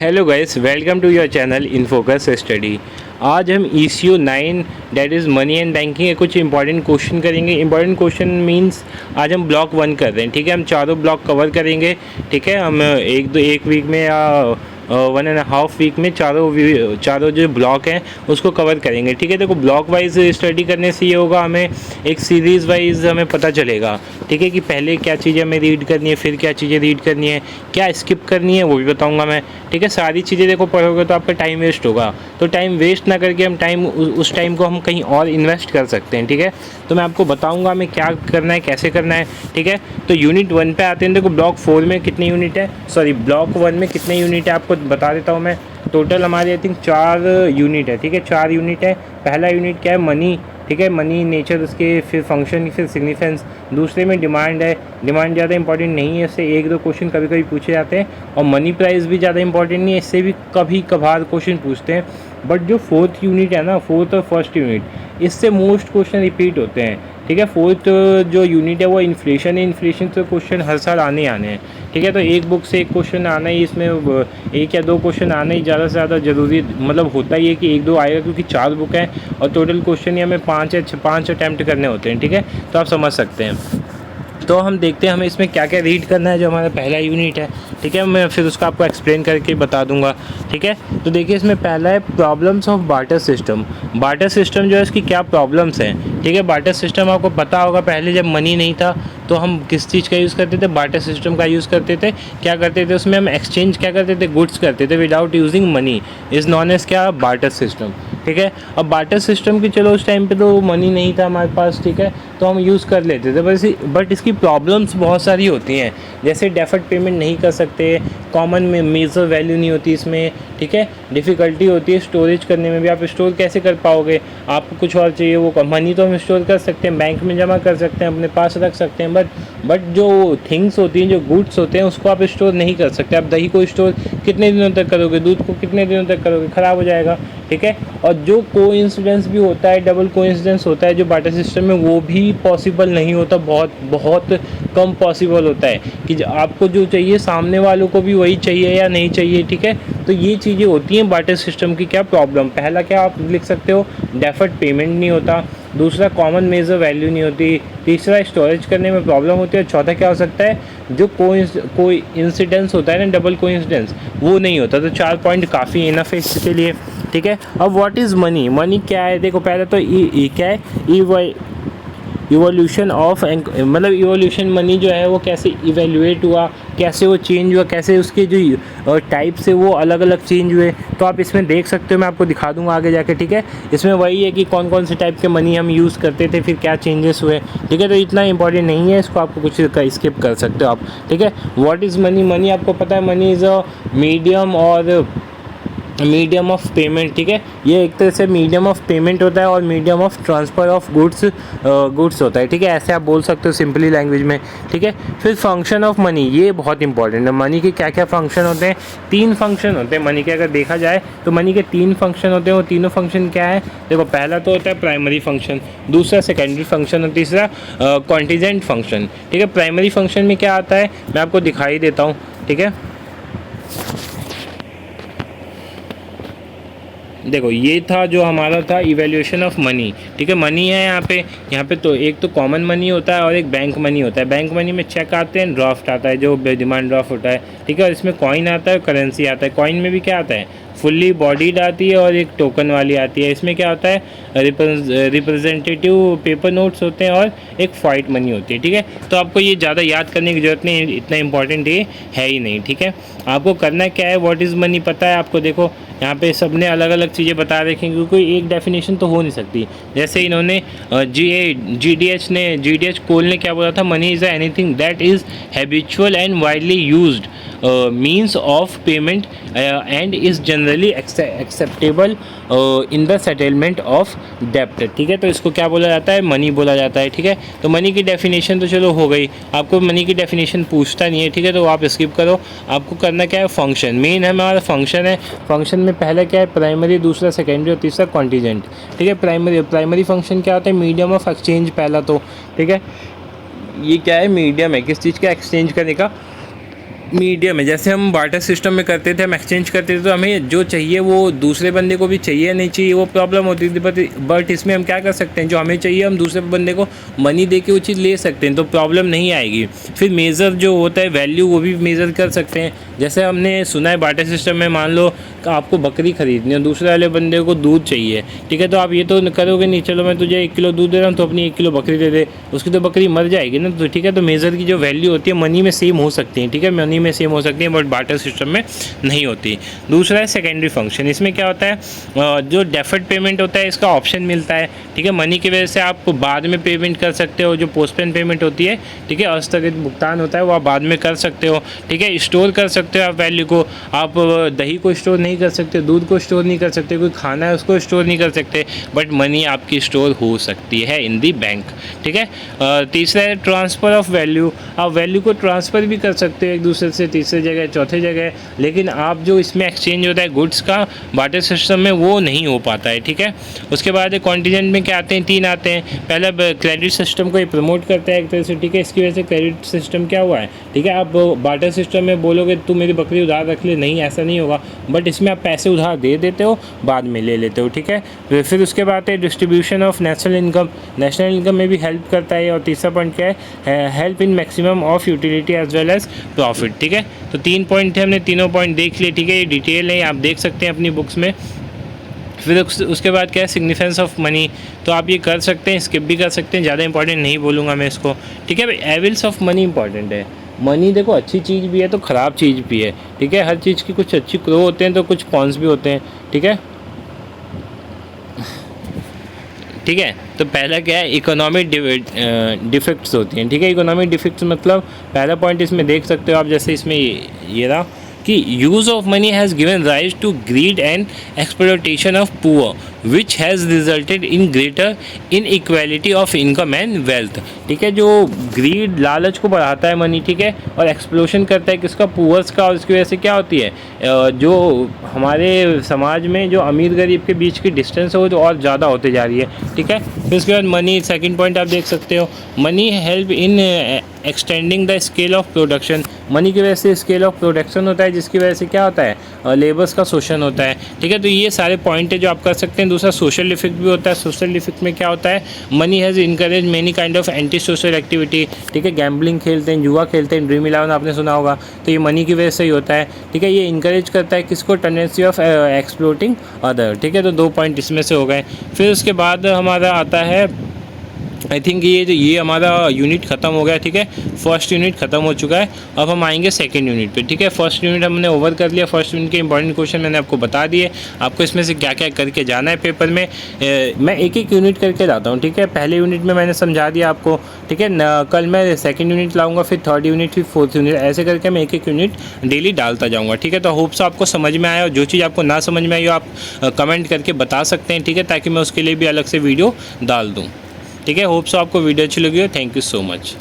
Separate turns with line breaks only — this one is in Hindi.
Hello guys, welcome to your channel in focus study. आज हम ECU 9 date is money and banking के कुछ इंपॉर्टेंट क्वेश्चन करेंगे। इंपॉर्टेंट क्वेश्चन मींस आज हम ब्लॉक 1 कर रहे हैं, ठीक है। हम चारों ब्लॉक कवर करेंगे, ठीक है। हम एक वीक में या 1.5 वीक में चारों जो ब्लॉक हैं उसको कवर करेंगे, ठीक है। देखो, ब्लॉक वाइज स्टडी करने से ये होगा, हमें एक सीरीज़ वाइज हमें पता चलेगा, ठीक है, कि पहले क्या चीज़ें हमें रीड करनी है, फिर क्या चीज़ें रीड करनी है, क्या स्किप करनी है वो भी बताऊंगा मैं, ठीक है। सारी चीज़ें देखो पढ़ोगे तो आपका टाइम वेस्ट होगा, तो टाइम वेस्ट ना करके हम उस टाइम को हम कहीं और इन्वेस्ट कर सकते हैं, ठीक है। तो मैं आपको बताऊंगा हमें क्या करना है, कैसे करना है, ठीक है। तो यूनिट 1 पे आते हैं। देखो, ब्लॉक 4 में कितने यूनिट है, सॉरी ब्लॉक 1 में कितने यूनिट है आपको बता देता हूँ मैं। टोटल हमारे आई थिंक 4 यूनिट है, ठीक है। 4 यूनिट है। पहला यूनिट क्या है, मनी, ठीक है। मनी नेचर उसके, फिर फंक्शन, फिर सिग्निफिकेंस। दूसरे में डिमांड है। डिमांड ज़्यादा इंपॉर्टेंट नहीं है, इससे 1-2 क्वेश्चन कभी कभी पूछे जाते हैं। और मनी प्राइस भी ज़्यादा इंपॉर्टेंट नहीं है, इससे भी कभी कभार क्वेश्चन पूछते हैं। बट जो 4th यूनिट है ना, 4th और फर्स्ट यूनिट, इससे मोस्ट क्वेश्चन रिपीट होते हैं, ठीक है। 4th जो यूनिट है वो इन्फ्लेशन है। इन्फ्लेशन से क्वेश्चन हर साल आने हैं, ठीक है। तो एक बुक से एक क्वेश्चन आना ही, इसमें 1 या 2 क्वेश्चन आना ही ज़्यादा से ज़्यादा ज़रूरी, मतलब होता ही है कि 1-2 आएगा, क्योंकि 4 बुक है और टोटल क्वेश्चन ही हमें 5 अटैम्प्ट करने होते हैं, ठीक है। तो आप समझ सकते हैं। तो हम देखते हैं हमें इसमें क्या क्या रीड करना है, जो हमारा पहला यूनिट है, ठीक है। मैं फिर उसका आपको एक्सप्लेन करके बता दूंगा, ठीक है। तो देखिए, इसमें पहला है problems of barter system. Barter system जो है, इसकी क्या प्रॉब्लम्स हैं, ठीक है। बार्टर सिस्टम आपको पता होगा, पहले जब मनी नहीं था तो हम किस चीज़ का यूज़ करते थे, बार्टर सिस्टम का यूज़ करते थे। क्या करते थे उसमें, हम एक्सचेंज क्या करते थे, गुड्स करते थे without using money, is known as क्या, बार्टर सिस्टम, ठीक है। अब बार्टर सिस्टम की, चलो उस टाइम पे तो मनी नहीं था हमारे पास, ठीक है, तो हम यूज़ कर लेते थे। बट इसकी प्रॉब्लम्स बहुत सारी होती हैं, जैसे डेफर्ड पेमेंट नहीं कर सकते, कॉमन में मेजर वैल्यू नहीं होती इसमें, ठीक है। डिफ़िकल्टी होती है स्टोरेज करने में भी, आप स्टोर कैसे कर पाओगे, आपको कुछ और चाहिए। वो मनी तो हम स्टोर कर सकते हैं, बैंक में जमा कर सकते हैं, अपने पास रख सकते हैं, बट जो थिंग्स होती हैं, जो गुड्स होते हैं, उसको आप स्टोर नहीं कर सकते। आप दही को स्टोर कितने दिनों तक करोगे, दूध को कितने दिनों तक करोगे, ख़राब हो जाएगा, ठीक है। और जो कोइंसिडेंस भी होता है, डबल कोइंसिडेंस होता है जो बार्टर सिस्टम में, वो भी पॉसिबल नहीं होता, बहुत बहुत कम पॉसिबल होता है कि आपको जो चाहिए सामने वालों को भी वही चाहिए या नहीं चाहिए, ठीक है। तो ये चीज़ें होती हैं बार्टर सिस्टम की। क्या प्रॉब्लम, पहला क्या आप लिख सकते हो, डेफर्ड पेमेंट नहीं होता। दूसरा, कॉमन मेजर वैल्यू नहीं होती। तीसरा, स्टोरेज करने में प्रॉब्लम होती है। चौथा क्या हो सकता है, जो कोई इंसिडेंस होता है ना, डबल कोइंसिडेंस, वो नहीं होता। तो 4 पॉइंट काफ़ी इनफ है इसके लिए, ठीक है। अब व्हाट इज़ मनी, मनी क्या है, देखो पहले तो क्या है, इवोल्यूशन ऑफ, मतलब इवोल्यूशन मनी जो है वो कैसे इवेल्युएट हुआ, कैसे वो चेंज हुआ, कैसे उसके जो टाइप से वो अलग अलग चेंज हुए, तो आप इसमें देख सकते हो। मैं आपको दिखा दूंगा आगे जाके, ठीक है। इसमें वही है कि कौन कौन से टाइप के मनी हम यूज़ करते थे, फिर क्या चेंजेस हुए, ठीक है। तो इतना इंपॉर्टेंट नहीं है, इसको आपको कुछ स्किप कर सकते हो आप, ठीक है। व्हाट इज़ मनी, मनी आपको पता है, मनी इज़ अ मीडियम और मीडियम ऑफ पेमेंट, ठीक है। ये एक तरह से मीडियम ऑफ पेमेंट होता है और medium of transfer of goods होता है, ठीक है। ऐसे आप बोल सकते हो सिंपली लैंग्वेज में, ठीक है। फिर फंक्शन ऑफ मनी, ये बहुत इंपॉर्टेंट है। मनी के क्या क्या फंक्शन होते हैं, 3 फंक्शन होते हैं मनी के। अगर देखा जाए तो मनी के 3 फंक्शन होते हैं। वो तीनों फंक्शन क्या है, देखो पहला तो होता है प्राइमरी फंक्शन, दूसरा सेकेंडरी फंक्शन और तीसरा कॉन्टीजेंट फंक्शन, ठीक है। प्राइमरी फंक्शन में क्या आता है, मैं आपको दिखाई देता हूँ, ठीक है। देखो, ये था जो हमारा था इवैल्यूएशन ऑफ मनी, ठीक है। मनी है यहाँ पे तो एक तो कॉमन मनी होता है और एक बैंक मनी होता है। बैंक मनी में चेक आते हैं, ड्राफ्ट आता है जो डिमांड ड्राफ्ट होता है, ठीक है। और इसमें कॉइन आता है, करेंसी आता है। कॉइन में भी क्या आता है, फुल्ली बॉडीड आती है और एक टोकन वाली आती है। इसमें क्या होता है, रिप्रेजेंटेटिव पेपर नोट्स होते हैं और एक फाइट मनी होती है, ठीक है। तो आपको ये ज़्यादा याद करने की ज़रूरत नहीं, इतना इंपॉर्टेंट ये है ही नहीं, ठीक है। आपको करना क्या है, व्हाट इज़ मनी पता है आपको। देखो यहाँ पे सब ने अलग अलग चीज़ें बता रखी हैं, क्योंकि एक डेफिनेशन तो हो नहीं सकती। जैसे इन्होंने जी डी एच कोल ने क्या बोला था, money is anything that is habitual and widely used means of payment and is generally acceptable in the settlement of डेप्ट, ठीक है। तो इसको क्या बोला जाता है, मनी बोला जाता है, ठीक है। तो मनी की डेफिनेशन तो चलो हो गई, आपको मनी की डेफिनेशन पूछता नहीं है, ठीक है, तो आप स्किप करो। आपको करना क्या है, फंक्शन मेन है हमारा, फंक्शन है। फंक्शन में पहला क्या है, प्राइमरी, दूसरा सेकेंडरी और तीसरा कॉन्टीजेंट, ठीक है। प्राइमरी फंक्शन क्या होता है, मीडियम ऑफ एक्सचेंज पहला तो, ठीक है। ये क्या है, मीडियम है किस चीज़ का, एक्सचेंज करने का। मीडियम है। जैसे हम बार्टर सिस्टम में करते थे, हम एक्सचेंज करते थे, तो हमें जो चाहिए वो दूसरे बंदे को भी चाहिए नहीं चाहिए, वो प्रॉब्लम होती थी। बट इसमें हम क्या कर सकते हैं, जो हमें चाहिए हम दूसरे बंदे को मनी दे के वो चीज़ ले सकते हैं, तो प्रॉब्लम नहीं आएगी। फिर मेज़र जो होता है वैल्यू, वो भी मेज़र कर सकते हैं। जैसे हमने सुना है बार्टर सिस्टम में, मान लो कि आपको बकरी खरीदनी है, दूसरे वाले बंदे को दूध चाहिए, ठीक है, तो आप ये तो करोगे नहीं, चलो मैं तुझे 1 किलो दूध दे रहा हूँ तो अपनी 1 किलो बकरी दे दे, उसकी तो बकरी मर जाएगी ना। तो ठीक है, तो मेज़र की जो वैल्यू होती है मनी में सेम हो सकती है, ठीक है, मनी में सेम हो सकती है, बट बार्टर सिस्टम में नहीं होती। दूसरा है सेकेंडरी फंक्शन। इसमें क्या होता है, जो डेफर्ड पेमेंट होता है इसका ऑप्शन मिलता है, ठीक है, मनी की वजह से आप बाद में पेमेंट कर सकते हो। जो पोस्टपेन पेमेंट होती है, ठीक है, अस्थगित भुगतान होता है, वो आप बाद में कर सकते हो, ठीक है। स्टोर कर सकते हो आप वैल्यू को, आप दही को स्टोर नहीं कर सकते, दूध को स्टोर नहीं कर सकते, कोई खाना है उसको स्टोर नहीं कर सकते, बट मनी आपकी स्टोर हो सकती है इन दी बैंक, ठीक है। तीसरा है ट्रांसफ़र ऑफ वैल्यू। आप वैल्यू को ट्रांसफ़र भी कर सकते हो एक दूसरे से तीसरे जगह चौथे जगह, लेकिन आप जो इसमें एक्सचेंज होता है गुड्स का, बार्टर सिस्टम में वो नहीं हो पाता है, ठीक है। उसके बाद कॉन्टीजेंट में क्या आते हैं, 3 आते हैं। पहला क्रेडिट सिस्टम को ये प्रमोट करता है एक तरह से, ठीक है, इसकी वजह से क्रेडिट सिस्टम क्या हुआ है, ठीक है। आप बार्टर सिस्टम में बोलोगे तू मेरी बकरी उधार रख ले, नहीं ऐसा नहीं होगा, बट इसमें आप पैसे उधार दे देते हो, बाद में ले लेते हो, ठीक है। फिर उसके बाद है distribution of national income. National income में भी हेल्प करता है। और तीसरा पॉइंट क्या है, help in maximum of utility as well as profit, ठीक है। तो 3 पॉइंट थे, हमने तीनों पॉइंट देख लिए, ठीक है। ये डिटेल है, आप देख सकते हैं अपनी बुक्स में। फिर उसके बाद क्या है, सिग्निफिकेंस ऑफ मनी, तो आप ये कर सकते हैं, स्किप भी कर सकते हैं, ज़्यादा इंपॉर्टेंट नहीं बोलूँगा मैं इसको, ठीक है। एविल्स ऑफ मनी इंपॉर्टेंट है। मनी देखो अच्छी चीज़ भी है तो ख़राब चीज़ भी है, ठीक है। हर चीज़ की कुछ अच्छी प्रो होते हैं तो कुछ कॉन्स भी होते हैं, ठीक है, ठीक है। तो पहला क्या है, इकोनॉमिक डिफेक्ट्स होती हैं, ठीक है। इकोनॉमिक डिफेक्ट्स मतलब पहला पॉइंट इसमें देख सकते हो आप, जैसे इसमें ये रहा कि use of money has given rise to greed and exploitation of poor which has resulted in greater inequality of income and wealth, ठीक है। जो ग्रीड, लालच को बढ़ाता है मनी, ठीक है, और एक्सप्लोशन करता है किसका, पुअर्स का, और इसकी वजह से क्या होती है, जो हमारे समाज में जो अमीर गरीब के बीच की डिस्टेंस है वो तो और ज़्यादा होते जा रही है, ठीक है। फिर उसके बाद मनी, सेकंड पॉइंट आप देख सकते हो, money help in extending the scale of production. Money की वजह से स्केल ऑफ प्रोडक्शन होता है, जिसकी वजह से क्या होता है, लेबर्स का शोषण होता है, ठीक है। तो ये सारे पॉइंट है जो आप कर सकते हैं। दूसरा सोशल इफेक्ट भी होता है। सोशल इफेक्ट में क्या होता है, money has encourage many kind of anti social activity, ठीक है। गैम्बलिंग खेलते हैं, जुआ खेलते हैं, ड्रीम इलेवन आपने सुना होगा, तो ये मनी की वजह से ही होता है, ठीक है। ये इनकरेज करता है किसको, टेंडेंसी ऑफ एक्सप्लोटिंग अदर, ठीक है। तो 2 पॉइंट इसमें से हो गए। फिर उसके बाद हमारा आता है, आई थिंक ये हमारा यूनिट ख़त्म हो गया, ठीक है। फर्स्ट यूनिट ख़त्म हो चुका है। अब हम आएंगे सेकंड यूनिट पे, ठीक है। फर्स्ट यूनिट हमने ओवर कर लिया। फर्स्ट यूनिट के इंपॉर्टेंट क्वेश्चन मैंने आपको बता दिए, आपको इसमें से क्या क्या करके जाना है पेपर में। मैं एक एक यूनिट करके जाता हूँ, ठीक है। पहले यूनिट में मैंने समझा दिया आपको, ठीक है। कल मैं सेकेंड यूनिट लाऊँगा, फिर थर्ड यूनिट, फिर फोर्थ यूनिट, ऐसे करके मैं एक एक यूनिट डेली डालता जाऊँगा, ठीक है। तो होप्स आपको समझ में आया, और जो चीज़ आपको ना समझ में आई हो आप कमेंट करके बता सकते हैं, ठीक है, ताकि मैं उसके लिए भी अलग से वीडियो डाल दूँ, ठीक है। होप सो आपको वीडियो अच्छी लगी हो। Thank you so much.